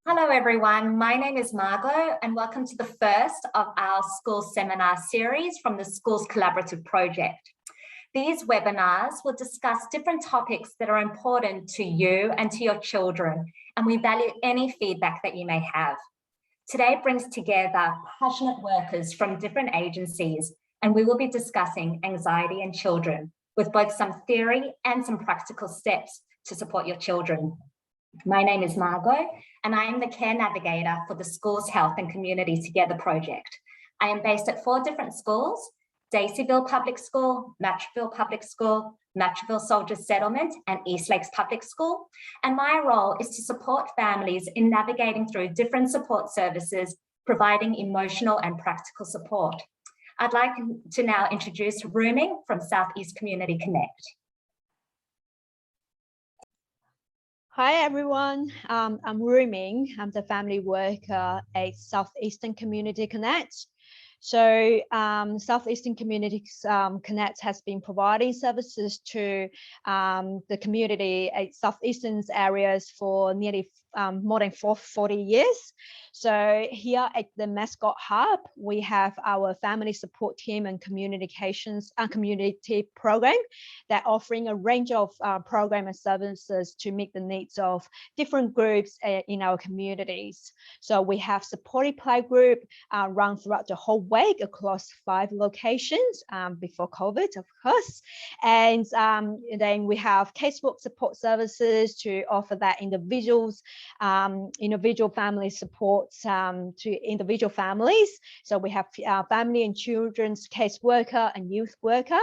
Hello everyone, my name is Margot and welcome to the first of our school seminar series from the Schools Collaborative Project. These webinars will discuss different topics that are important to you and to your children, and we value any feedback that you may have. Today brings together passionate workers from different agencies, and we will be discussing anxiety in children with both some theory and some practical steps to support your children. My name is Margot, and I am the Care Navigator for the Schools Health and Community Together project. I am based at 4 different schools: Daceyville Public School, Matraville Public School, Matraville Soldiers Settlement, and East Lakes Public School. And my role is to support families in navigating through different support services, providing emotional and practical support. I'd like to now introduce Ruming from Southeast Community Connect. Hi everyone, I'm Ruming. I'm the family worker at Southeastern Community Connect. So Southeastern Community Connect has been providing services to the community at Southeastern areas for nearly more than 40 years. So here at the Mascot Hub, we have our family support team and communications and community program that offering a range of program and services to meet the needs of different groups in our communities. So we have supported play group run throughout the whole week across 5 locations before COVID, of course. And then we have casework support services to offer that individual family support to individual families. So we have family and children's caseworker and youth worker.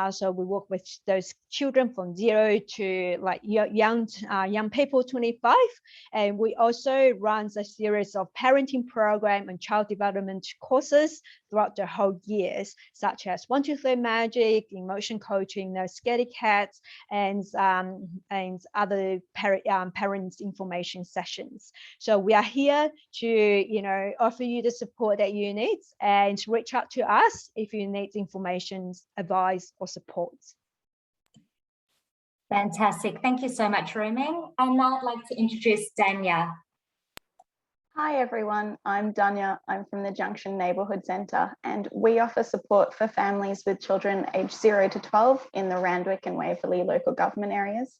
So we work with those children from 0 to like young people 25. And we also run a series of parenting program and child development courses throughout the whole years, such as 1, 2, 3 Magic, emotion coaching, No Scaredy Cats, and other parents information sessions. So we are here to offer you the support that you need, and reach out to us if you need information, advice, or support. Fantastic. Thank you so much, Ruming. And now I'd like to introduce Danya. Hi everyone, I'm Danya. I'm from the Junction Neighbourhood Centre, and we offer support for families with children aged 0 to 12 in the Randwick and Waverley local government areas.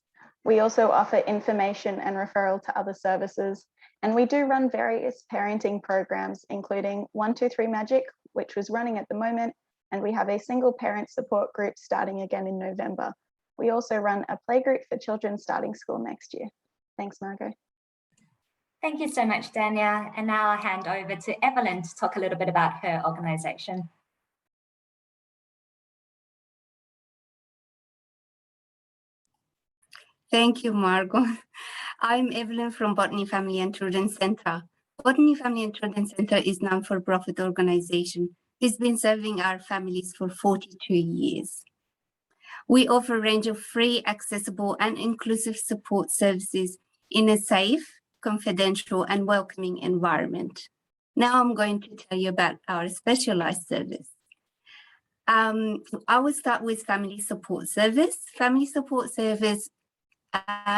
We also offer information and referral to other services, and we do run various parenting programs, including 1, 2, 3 Magic, which was running at the moment, and we have a single parent support group starting again in November. We also run a playgroup for children starting school next year. Thanks, Margot. Thank you so much, Danya. And now I'll hand over to Evelyn to talk a little bit about her organisation. Thank you, Margot. I'm Evelyn from Botany Family and Children's Centre. Botany Family and Children's Centre is a non-for-profit organisation. It's been serving our families for 42 years. We offer a range of free, accessible and inclusive support services in a safe, confidential and welcoming environment. Now I'm going to tell you about our specialized service. I will start with family support service. Family support service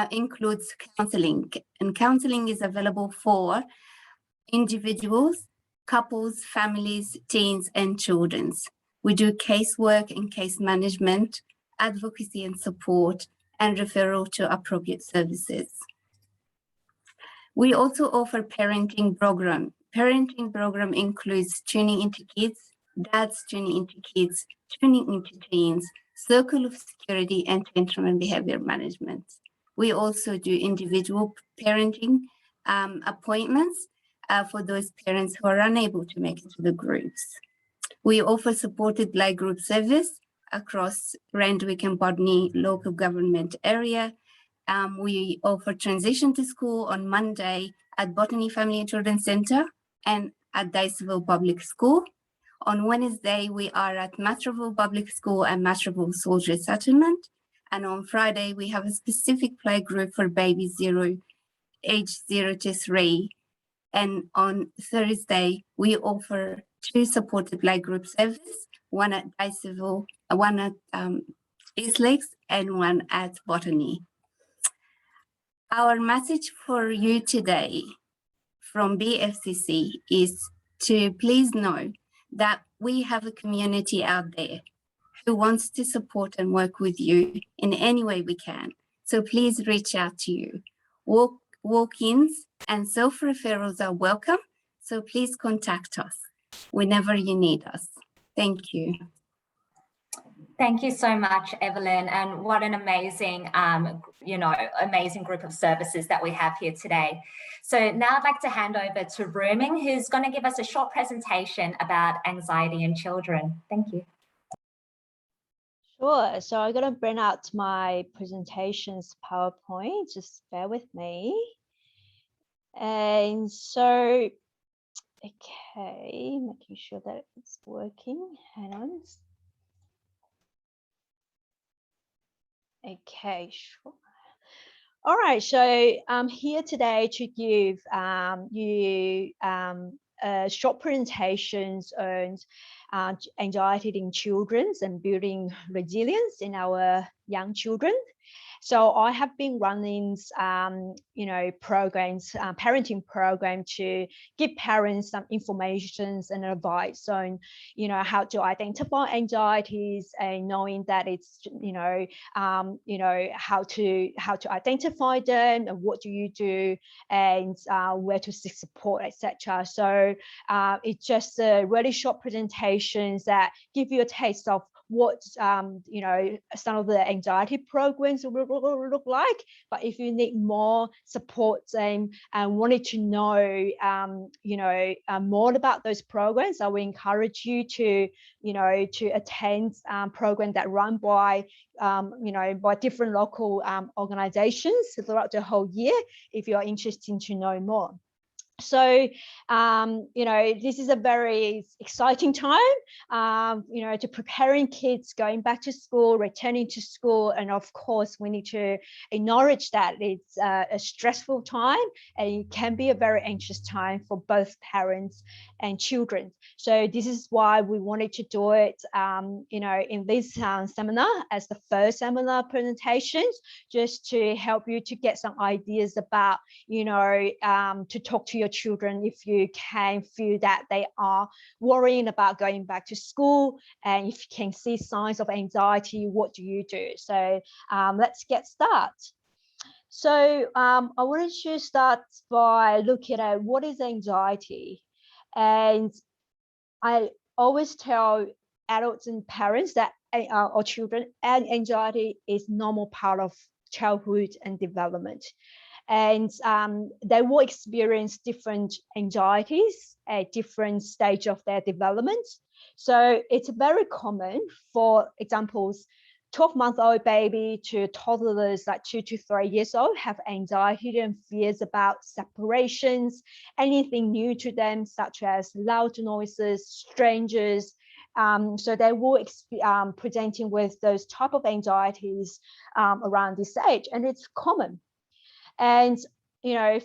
includes counselling, and counselling is available for individuals, couples, families, teens and children. We do casework and case management, advocacy and support, and referral to appropriate services. We also offer parenting program. Parenting program includes tuning into kids, dads tuning into kids, tuning into teens, circle of security, and tantrum and behavior management. We also do individual parenting appointments for those parents who are unable to make it to the groups. We offer supported play group service across Randwick and Botany local government area. We offer transition to school on Monday at Botany Family and Children's Centre and at Daceyville Public School. On Wednesday, we are at Matraville Public School and Matraville Soldiers Settlement. And on Friday, we have a specific play group for babies age 0 to 3. And on Thursday, we offer 2 supported play group services, one at Daceyville, one at East Lakes, and one at Botany. Our message for you today from BFCC is to please know that we have a community out there who wants to support and work with you in any way we can. So please reach out to you. Walk-ins and self-referrals are welcome. So please contact us whenever you need us. Thank you. Thank you so much, Evelyn, and what an amazing, amazing group of services that we have here today. So now I'd like to hand over to Ruming, who's going to give us a short presentation about anxiety in children. Thank you. Sure. So I'm going to bring out my presentation's PowerPoint. Just bear with me. And so, okay, making sure that it's working. Hang on. Okay, sure. All right, so I'm here today to give you short presentations on anxiety in children and building resilience in our young children. So I have been running, programs, parenting program to give parents some information and advice on, how to identify anxieties and knowing that it's, how to identify them and what do you do and where to seek support, etc. So it's just really short presentations that give you a taste of what some of the anxiety programs will look like. But if you need more support and wanted to know more about those programs, I would encourage you to attend programs that run by by different local organizations throughout the whole year if you are interested to know more. So, this is a very exciting time, to preparing kids going back to school, returning to school. And of course, we need to acknowledge that it's a stressful time and it can be a very anxious time for both parents and children. So this is why we wanted to do it, in this seminar as the first seminar presentations, just to help you to get some ideas about, to talk to your children if you can feel that they are worrying about going back to school, and if you can see signs of anxiety, what do you do? So let's get started. So I wanted to start by looking at what is anxiety. And I always tell adults and parents that or children, and anxiety is normal part of childhood and development. And they will experience different anxieties at different stage of their development. So it's very common, for examples, 12-month-old baby to toddlers like 2 to 3 years old have anxiety and fears about separations, anything new to them, such as loud noises, strangers. So they will presenting with those type of anxieties around this age, and it's common. And,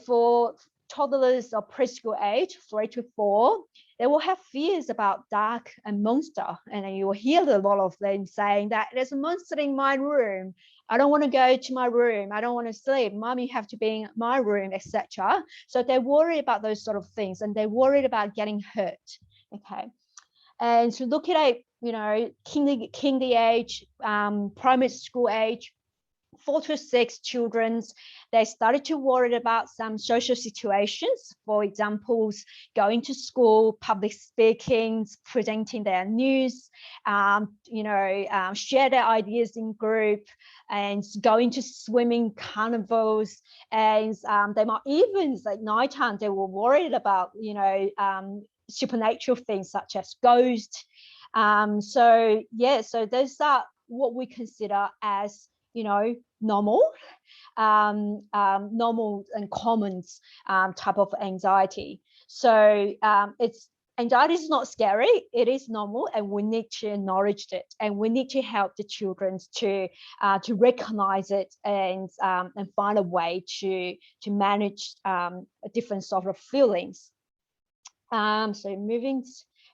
for toddlers of preschool age, 3 to 4, they will have fears about dark and monster. And then you will hear a lot of them saying that there's a monster in my room. I don't want to go to my room. I don't want to sleep. Mom, you have to be in my room, etc. So they worry about those sort of things, and they're worried about getting hurt. Okay. And so looking at, kinder age, primary school age, 4 to 6 children, they started to worry about some social situations. For examples, going to school, public speaking, presenting their news, share their ideas in group, and going to swimming carnivals. And they might even, like nighttime, they were worried about, supernatural things such as ghosts. So those are what we consider as normal and common type of anxiety. So anxiety is not scary, it is normal, and we need to acknowledge it, and we need to help the children to recognize it and find a way to manage different sort of feelings. So moving.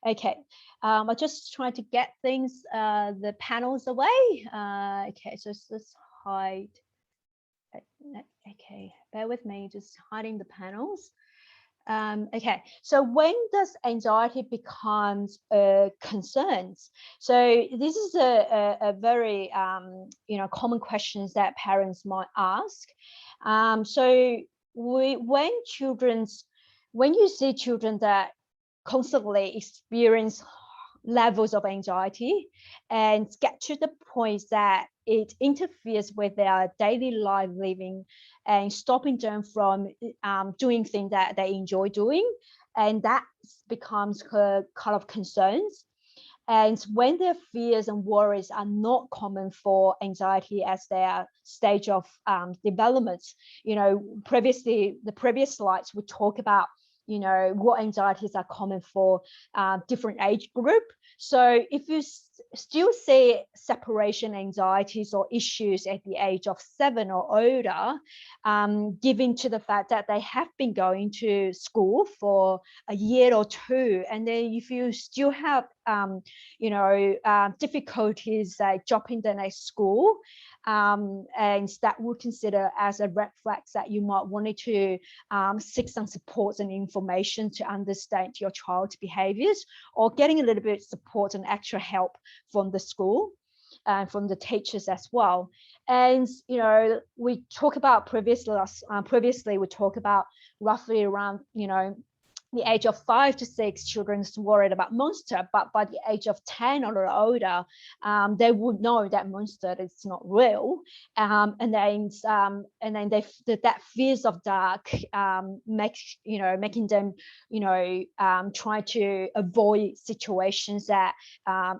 Okay, I just trying to get things, the panels away. Okay, so let's hide. Okay, bear with me, just hiding the panels. Okay, so when does anxiety becomes a concern? So this is a very common questions that parents might ask. So when you see children that constantly experience levels of anxiety and get to the point that it interferes with their daily life living and stopping them from doing things that they enjoy doing, and that becomes kind of concerns. And when their fears and worries are not common for anxiety as their stage of development, previously the previous slides would talk about what anxieties are common for different age group. So if you still see separation anxieties or issues at the age of 7 or older, given to the fact that they have been going to school for a year or two, and then if you still have difficulties like dropping the next school, and that would consider as a red flag that you might want to seek some support and information to understand your child's behaviors, or getting a little bit of support and extra help from the school and from the teachers as well. And we talk about previously we talk about roughly around the age of 5 to 6, children's worried about monster, but by the age of 10 or older, they would know that monster is not real, and then that fears of dark making them try to avoid situations that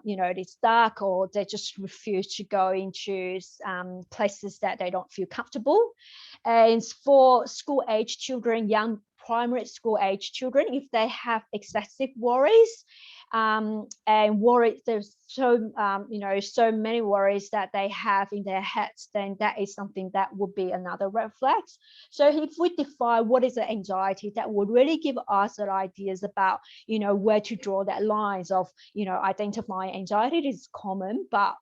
it's dark, or they just refuse to go into places that they don't feel comfortable. And for school age children, young primary school age children, if they have excessive worries and worry, there's so many worries that they have in their heads, then that is something that would be another red flag. So if we define what is an anxiety, that would really give us ideas about where to draw that lines of identifying anxiety is common, but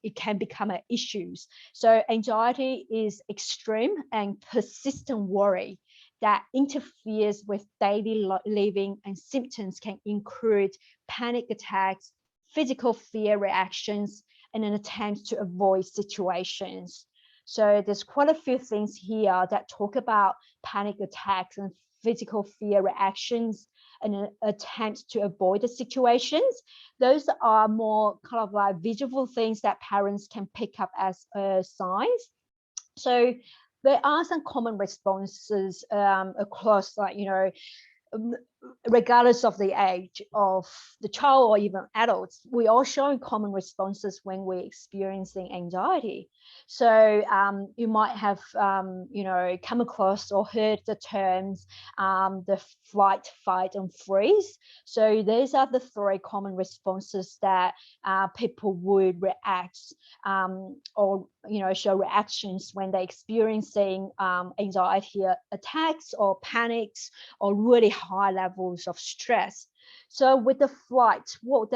it can become issues. So anxiety is extreme and persistent worry that interferes with daily living, and symptoms can include panic attacks, physical fear reactions, and an attempt to avoid situations. So there's quite a few things here that talk about panic attacks and physical fear reactions and an attempt to avoid the situations. Those are more kind of like visual things that parents can pick up as signs. So there are some common responses across, regardless of the age of the child or even adults. We all showing common responses when we're experiencing anxiety. So you might have come across or heard the terms the flight, fight, and freeze. So these are the 3 common responses that people would react or show reactions when they're experiencing anxiety attacks or panics or really high levels of stress. So with the flight, what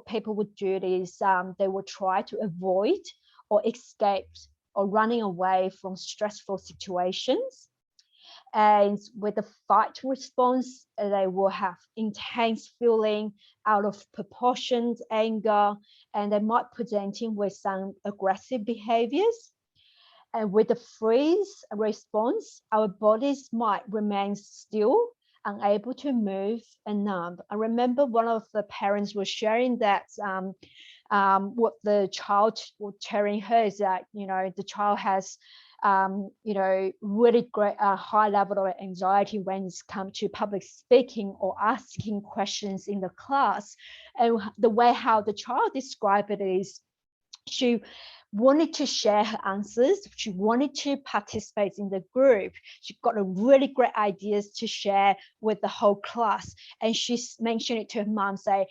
people would do is they will try to avoid or escape or running away from stressful situations. And with the fight response, they will have intense feeling, out of proportion anger, and they might presenting with some aggressive behaviors. And with the freeze response, our bodies might remain still, unable to move and numb. I remember one of the parents was sharing that what the child was telling her is that the child has really great high level of anxiety when it's come to public speaking or asking questions in the class. And the way how the child described it is she wanted to share her answers. She wanted to participate in the group. She got a really great ideas to share with the whole class. And she mentioned it to her mom, say,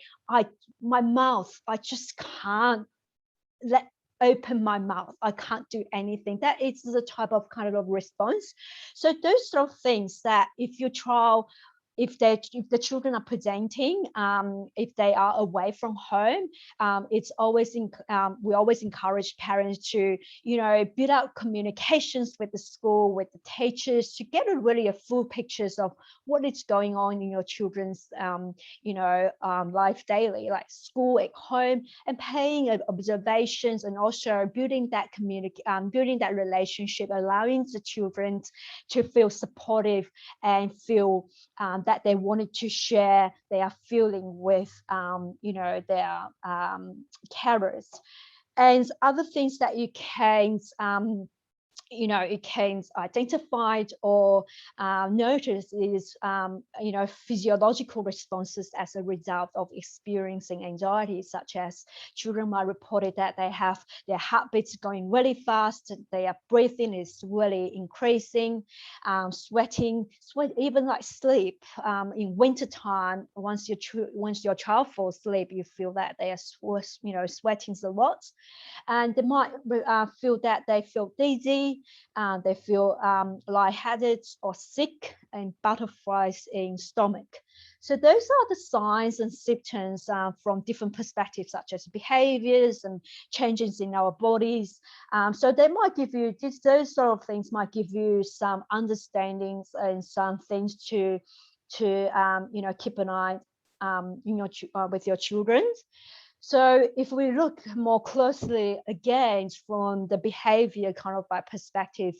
my mouth, I just can't open my mouth. I can't do anything. That is the type of kind of response. So those sort of things that if your child if the children are presenting, if they are away from home, it's always we always encourage parents to, you know, build out communications with the school, with the teachers, to get a full pictures of what is going on in your children's you know, life daily, like school, at home, and paying observations, and also building that building that relationship, allowing the children to feel supportive and feel that they wanted to share their feeling with you know, their carers. And other things that you can you know, it can identify or notice is, you know, physiological responses as a result of experiencing anxiety, such as children might report that they have their heartbeats going really fast, their breathing is really increasing, sweating, even like sleep. In winter time, once your child falls asleep, you feel that they are, you know, sweating a lot, and they might feel that they feel dizzy. They feel lightheaded or sick, and butterflies in stomach. So those are the signs and symptoms from different perspectives, such as behaviors and changes in our bodies. So they might give you, those sort of things might give you some understandings and some things to you know, keep an eye with your children. So if we look more closely again from the behavior kind of perspective,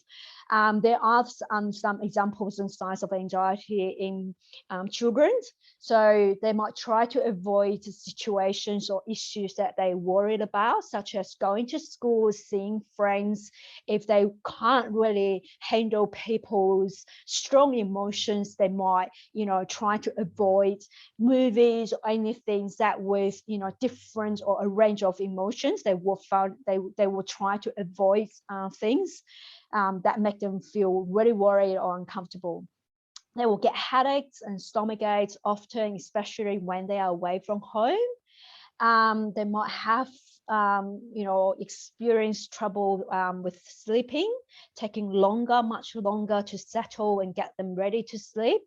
there are some examples and signs of anxiety in children. So they might try to avoid situations or issues that they're worried about, such as going to school, seeing friends. If they can't really handle people's strong emotions, they might, you know, try to avoid movies or anything that with, you know, different or a range of emotions. They will try to avoid things that make them feel really worried or uncomfortable. They will get headaches and stomach aches often, especially when they are away from home. They might have you know, experience trouble with sleeping, taking much longer to settle and get them ready to sleep.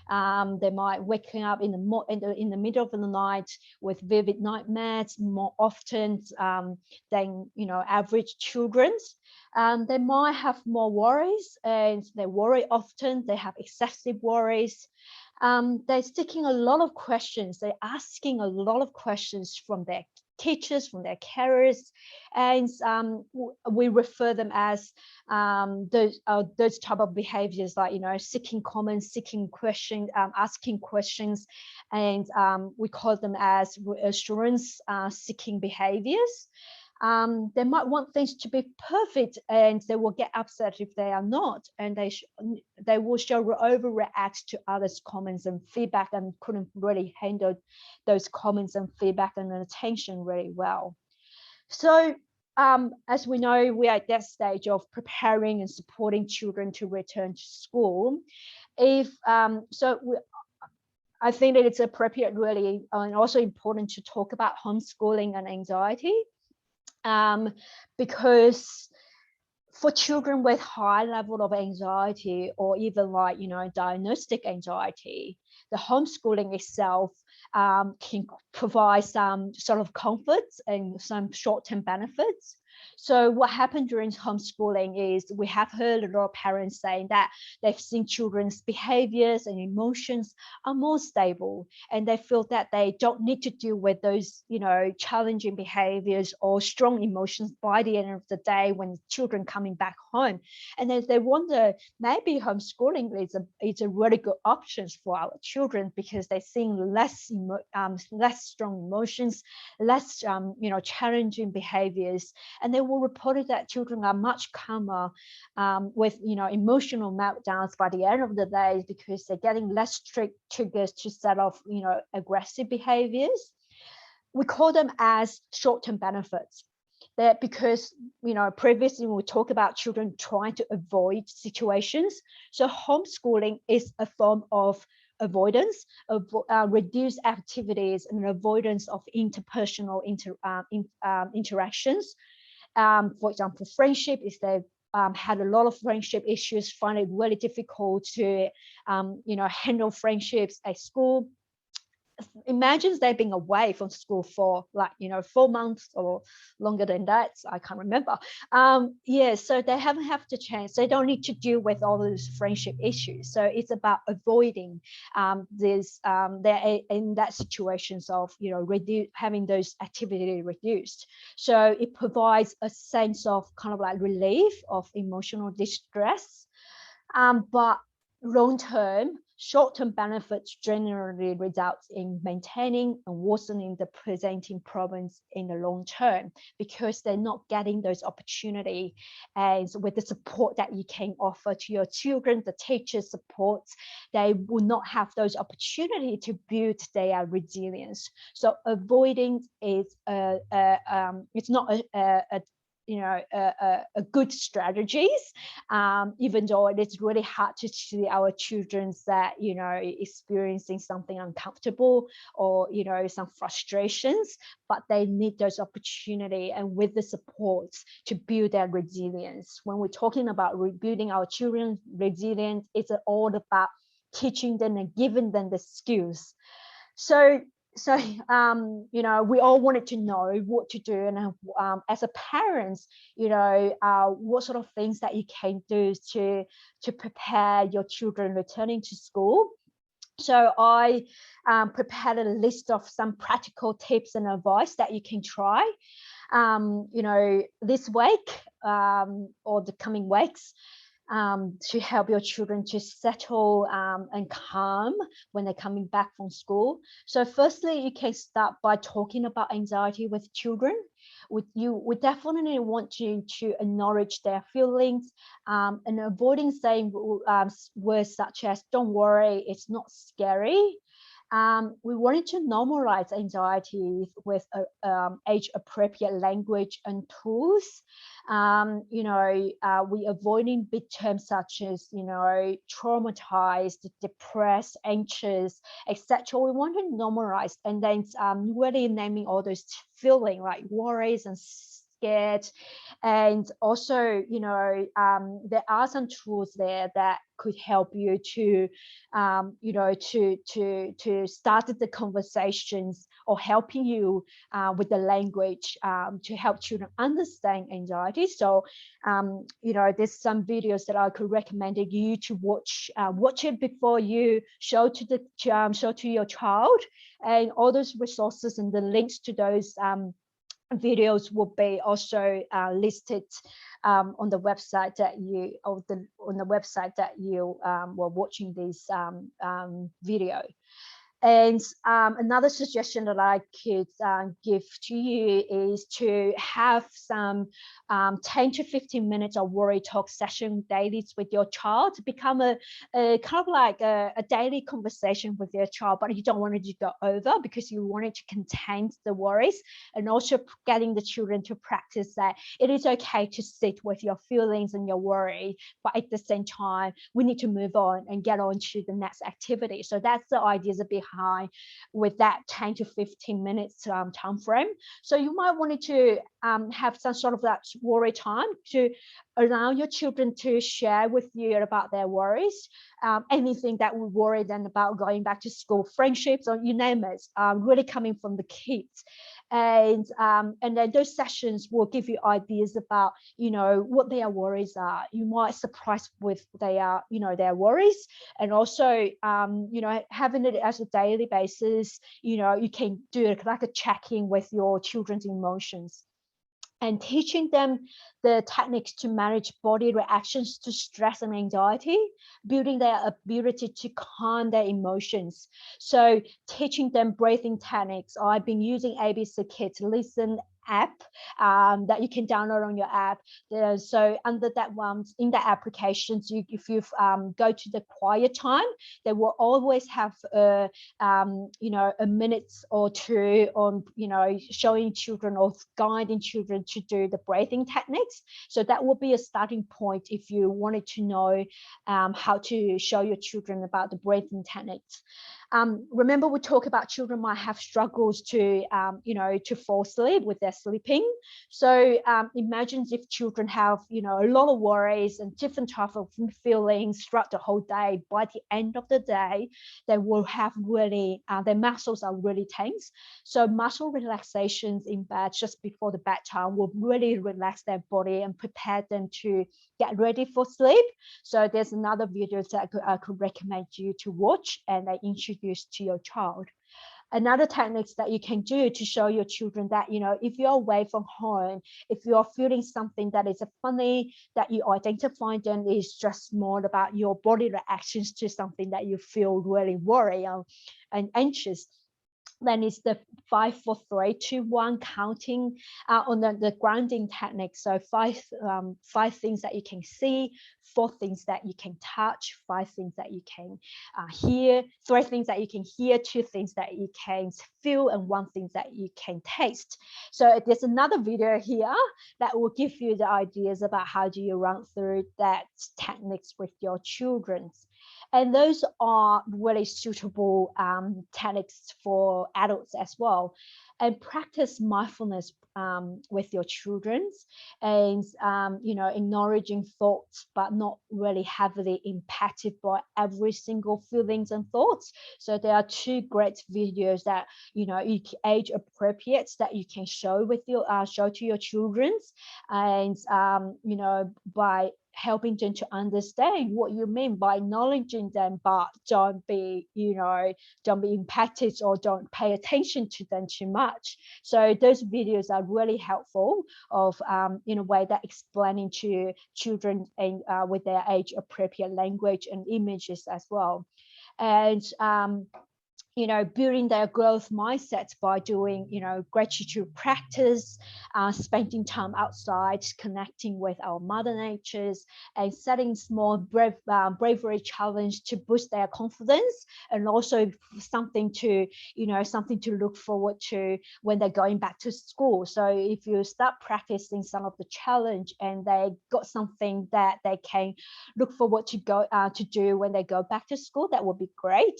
They might waking up in the middle of the night with vivid nightmares more often than, you know, average children. They might have more worries, and they worry often. They have excessive worries. They're sticking a lot of questions. They're asking a lot of questions from their teachers, from their carers, and we refer them as those type of behaviors, like, you know, seeking comments, seeking questions, asking questions, and we call them as reassurance seeking behaviors. They might want things to be perfect, and they will get upset if they are not, and they will overreact to others' comments and feedback, and couldn't really handle those comments and feedback and attention really well. So as we know, we are at that stage of preparing and supporting children to return to school. I think that it's appropriate really, and also important, to talk about homeschooling and anxiety. Because for children with high level of anxiety, or even like, you know, diagnostic anxiety, the homeschooling itself can provide some sort of comfort and some short-term benefits. So what happened during homeschooling is we have heard a lot of parents saying that they've seen children's behaviors and emotions are more stable, and they feel that they don't need to deal with those, you know, challenging behaviors or strong emotions by the end of the day when children coming back home. And then they wonder, maybe homeschooling is a really good option for our children, because they're seeing less strong emotions, less you know, challenging behaviors, and they will report that children are much calmer with, you know, emotional meltdowns by the end of the day, because they're getting less triggers to set off, you know, aggressive behaviors. We call them as short-term benefits. That because, you know, previously we talk about children trying to avoid situations. So homeschooling is a form of avoidance of reduced activities and avoidance of interpersonal interactions. For example, friendship, is they had a lot of friendship issues, find it really difficult to, handle friendships at school. Imagine they've been away from school for 4 months or longer than that. I can't remember. So they haven't had the chance. They don't need to deal with all those friendship issues. So it's about avoiding they're in that situations of having those activities reduced. So it provides a sense of kind of like relief of emotional distress, but long-term, short-term benefits generally results in maintaining and worsening the presenting problems in the long term, because they're not getting those opportunity. And with the support that you can offer to your children, the teacher support, they will not have those opportunity to build their resilience. So avoiding is it's not a good strategies, even though it is really hard to see our children that experiencing something uncomfortable or some frustrations, but they need those opportunity and with the support to build their resilience. When we're talking about rebuilding our children's resilience, it's all about teaching them and giving them the skills. So we all wanted to know what to do, and as a parents, what sort of things that you can do to prepare your children returning to school. So I prepared a list of some practical tips and advice that you can try this week or the coming weeks, to help your children to settle and calm when they're coming back from school. So firstly, you can start by talking about anxiety with children. We definitely want you to acknowledge their feelings, and avoiding saying words such as "don't worry, it's not scary." We wanted to normalize anxiety with age-appropriate language and tools. We avoiding big terms such as traumatized, depressed, anxious, etc. We want to normalize, and then really naming all those feelings like worries and scared. And also there are some tools there that could help you to to start the conversations, or helping you with the language to help children understand anxiety. So there's some videos that I could recommend you to watch it before you show to your child, and all those resources and the links to those videos will be also listed on the website that you were watching this video. And another suggestion that I could give to you is to have some 10 to 15 minutes of worry talk session daily with your child, to become a kind of like a daily conversation with your child, but you don't want it to go over, because you want it to contain the worries, and also getting the children to practice that it is okay to sit with your feelings and your worry, but at the same time we need to move on and get on to the next activity. So that's the ideas behind with that 10 to 15 minutes time frame. So you might want to have some sort of that worry time to allow your children to share with you about their worries, anything that would worry them about going back to school, friendships, or you name it, really coming from the kids. And then those sessions will give you ideas about what their worries are. You might surprise with their worries, and also having it as a daily basis. You can do it like a check-in with your children's emotions, and teaching them the techniques to manage body reactions to stress and anxiety, building their ability to calm their emotions. So teaching them breathing techniques. I've been using ABC Kids Listen app that you can download on your app. So under that one, in the applications, if you go to the quiet time, they will always have a minute or two on showing children or guiding children to do the breathing techniques. So that will be a starting point if you wanted to know how to show your children about the breathing techniques. Remember, we talk about children might have struggles to, to fall asleep with their sleeping. So imagine if children have, a lot of worries and different types of feelings throughout the whole day. By the end of the day, they will have really, their muscles are really tense. So muscle relaxations in bed just before the bedtime will really relax their body and prepare them to get ready for sleep. So there's another video that I could recommend you to watch and introduce to your child. Another techniques that you can do to show your children that, if you're away from home, if you're feeling something that is funny, that you identify, then is just more about your body reactions to something that you feel really worried and anxious. Then it's the 5, 4, 3, 2, 1 counting on the grounding technique. So five things that you can see, 4 things that you can touch, 5 things that you can hear, 3 things that you can hear, 2 things that you can feel, and 1 thing that you can taste. So there's another video here that will give you the ideas about how do you run through that techniques with your children. And those are really suitable techniques for adults as well. And practice mindfulness with your children, and acknowledging thoughts, but not really heavily impacted by every single feelings and thoughts. So there are 2 great videos that age appropriate that you can show with your show to your children, and by helping them to understand what you mean by acknowledging them, but don't be impacted or don't pay attention to them too much. So those videos are really helpful of in a way that explaining to children and with their age appropriate language and images as well. And building their growth mindsets by doing, gratitude practice, spending time outside, connecting with our mother natures, and setting small bravery challenge to boost their confidence, and also something to look forward to when they're going back to school. So if you start practicing some of the challenge and they got something that they can look forward to do when they go back to school, that would be great.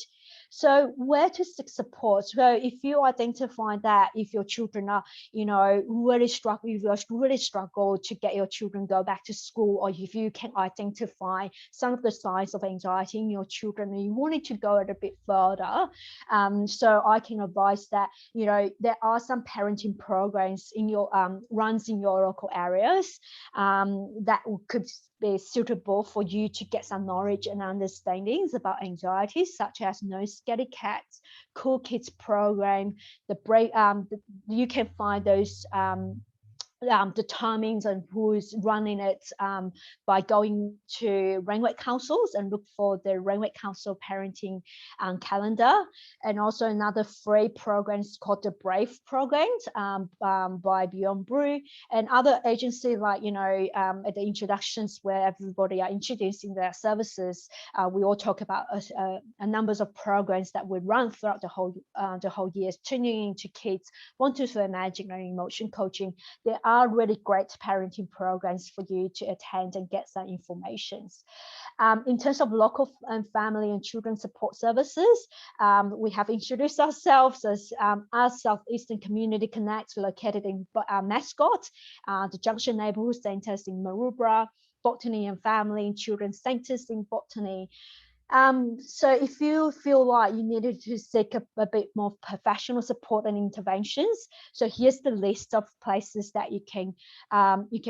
So where to seek support? So if you identify that if your children are, really struggle to get your children go back to school, or if you can identify some of the signs of anxiety in your children and you wanted to go a bit further, so I can advise that, there are some parenting programs in your runs in your local areas that could be suitable for you to get some knowledge and understandings about anxiety, such as No Scaredy Cats, Cool Kids program. You can find those the timings and who's running it by going to Rainway Councils and look for the Rainway Council parenting calendar. And also another free program is called the Brave programs by Beyond Brew, and other agencies like, at the introductions where everybody are introducing their services, we all talk about a numbers of programs that we run throughout the whole year, tuning into kids, 1, 2, 3 magic learning, emotion coaching. There are really great parenting programs for you to attend and get some information. In terms of local and family and children support services, we have introduced ourselves as Southeastern Community Connect, located in Mascot, the Junction Neighbourhood Centres in Maroubra, Botany and Family and Children's Centres in Botany. So if you feel like you needed to seek a bit more professional support and interventions, so here's the list of places that you can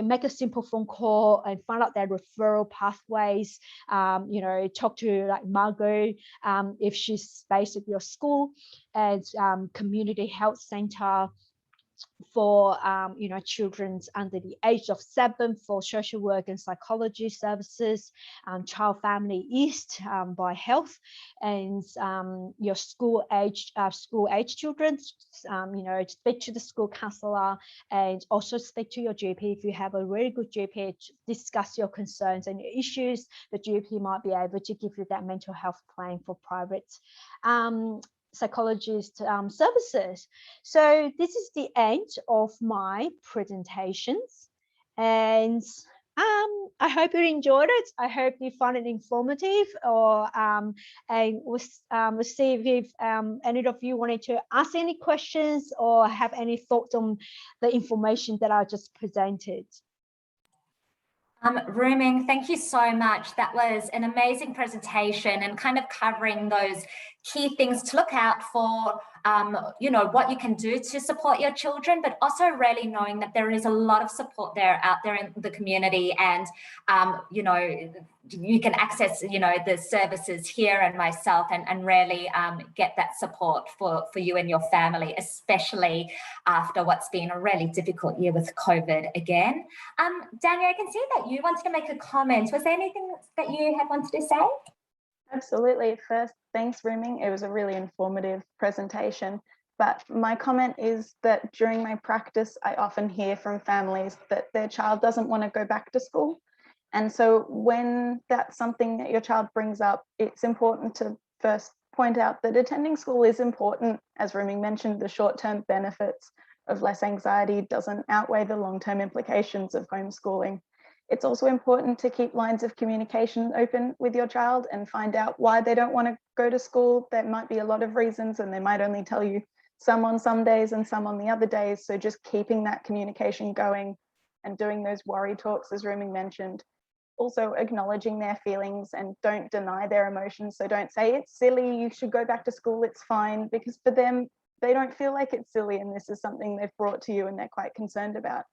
make a simple phone call and find out their referral pathways. Talk to like Margot if she's based at your school, and community health centre for children under the age of 7 for social work and psychology services, Child Family East by health, and your school age children, speak to the school counsellor, and also speak to your GP. If you have a really good GP, discuss your concerns and your issues. The GP might be able to give you that mental health plan for private psychologist services. So this is the end of my presentations, and I hope you enjoyed it. I hope you found it informative, or and we'll see if any of you wanted to ask any questions or have any thoughts on the information that I just presented. Ruming, thank you so much. That was an amazing presentation and kind of covering those key things to look out for, you know, what you can do to support your children, but also really knowing that there is a lot of support out there in the community, and, you know, you can access, you know, the services here and myself, and really get that support for you and your family, especially after what's been a really difficult year with COVID again. Daniel, I can see that you wanted to make a comment. Was there anything that you had wanted to say? Absolutely. First, thanks, Ruming. It was a really informative presentation. But my comment is that during my practice, I often hear from families that their child doesn't want to go back to school. And so when that's something that your child brings up, it's important to first point out that attending school is important. As Ruming mentioned, the short-term benefits of less anxiety doesn't outweigh the long-term implications of homeschooling. It's also important to keep lines of communication open with your child and find out why they don't want to go to school. There might be a lot of reasons, and they might only tell you some on some days and some on the other days. So just keeping that communication going and doing those worry talks, as Ruming mentioned. Also acknowledging their feelings, and don't deny their emotions. So don't say it's silly, you should go back to school, it's fine, because for them, they don't feel like it's silly, and this is something they've brought to you and they're quite concerned about.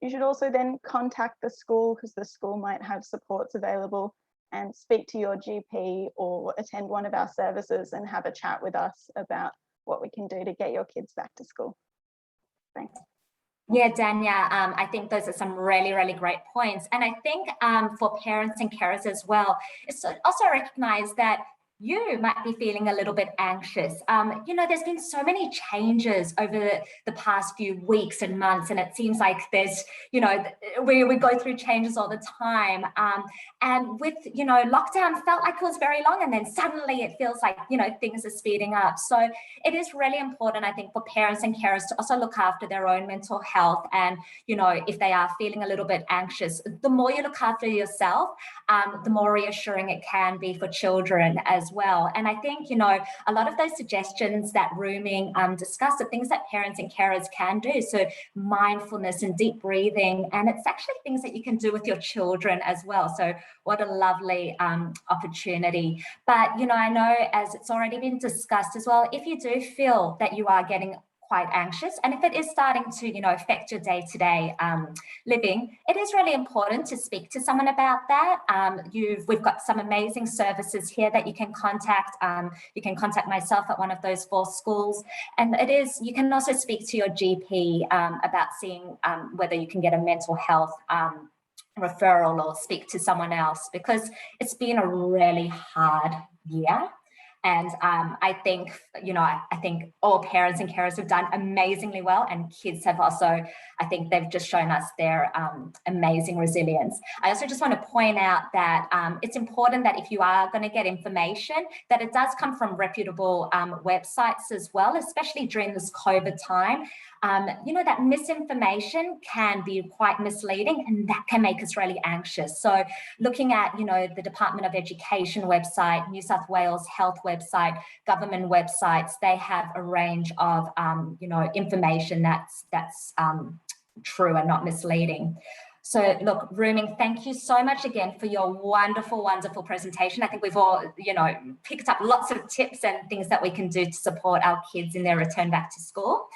You should also then contact the school, because the school might have supports available, and speak to your GP or attend one of our services and have a chat with us about what we can do to get your kids back to school. Thanks. Yeah, Dania, I think those are some really, really great points. And I think for parents and carers as well, it's also recognize that you might be feeling a little bit anxious. You know, there's been so many changes over the past few weeks and months, and it seems like there's, you know, we go through changes all the time. And with, you know, lockdown felt like it was very long, and then suddenly it feels like, you know, things are speeding up. So it is really important, I think, for parents and carers to also look after their own mental health. And, you know, if they are feeling a little bit anxious, the more you look after yourself, the more reassuring it can be for children as well. And I think, you know, a lot of those suggestions that Ruming discussed are things that parents and carers can do. So mindfulness and deep breathing, and it's actually things that you can do with your children as well. So what a lovely opportunity. But, you know, I know, as it's already been discussed as well, if you do feel that you are getting quite anxious, and if it is starting to, you know, affect your day-to-day living, it is really important to speak to someone about that. We've got some amazing services here that you can contact. You can contact myself at one of those 4 schools, and you can also speak to your GP about seeing whether you can get a mental health referral or speak to someone else, because it's been a really hard year. And I think, you know, I think all parents and carers have done amazingly well, and kids have also, I think they've just shown us their amazing resilience. I also just want to point out that it's important that if you are going to get information, that it does come from reputable websites as well, especially during this COVID time. You know, that misinformation can be quite misleading, and that can make us really anxious. So looking at, you know, the Department of Education website, New South Wales Health website, government websites, they have a range of, you know, information that's true and not misleading. So look, Ruming, thank you so much again for your wonderful, wonderful presentation. I think we've all, you know, picked up lots of tips and things that we can do to support our kids in their return back to school.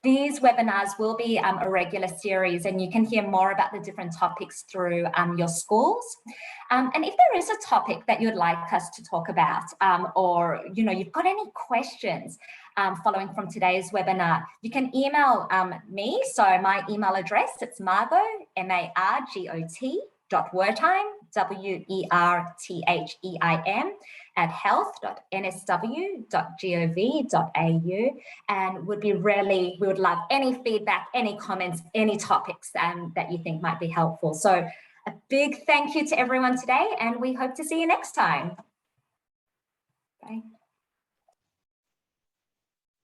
These webinars will be a regular series, and you can hear more about the different topics through your schools. And if there is a topic that you'd like us to talk about, or, you know, you've got any questions following from today's webinar, you can email me. So my email address, it's Margot, M-A-R-G-O-T, .wertheim, W-E-R-T-H-E-I-M, at health.nsw.gov.au, and we would love any feedback, any comments, any topics that you think might be helpful. So a big thank you to everyone today, and we hope to see you next time. Bye.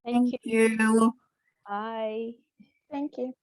Thank you. you. Bye. Thank you.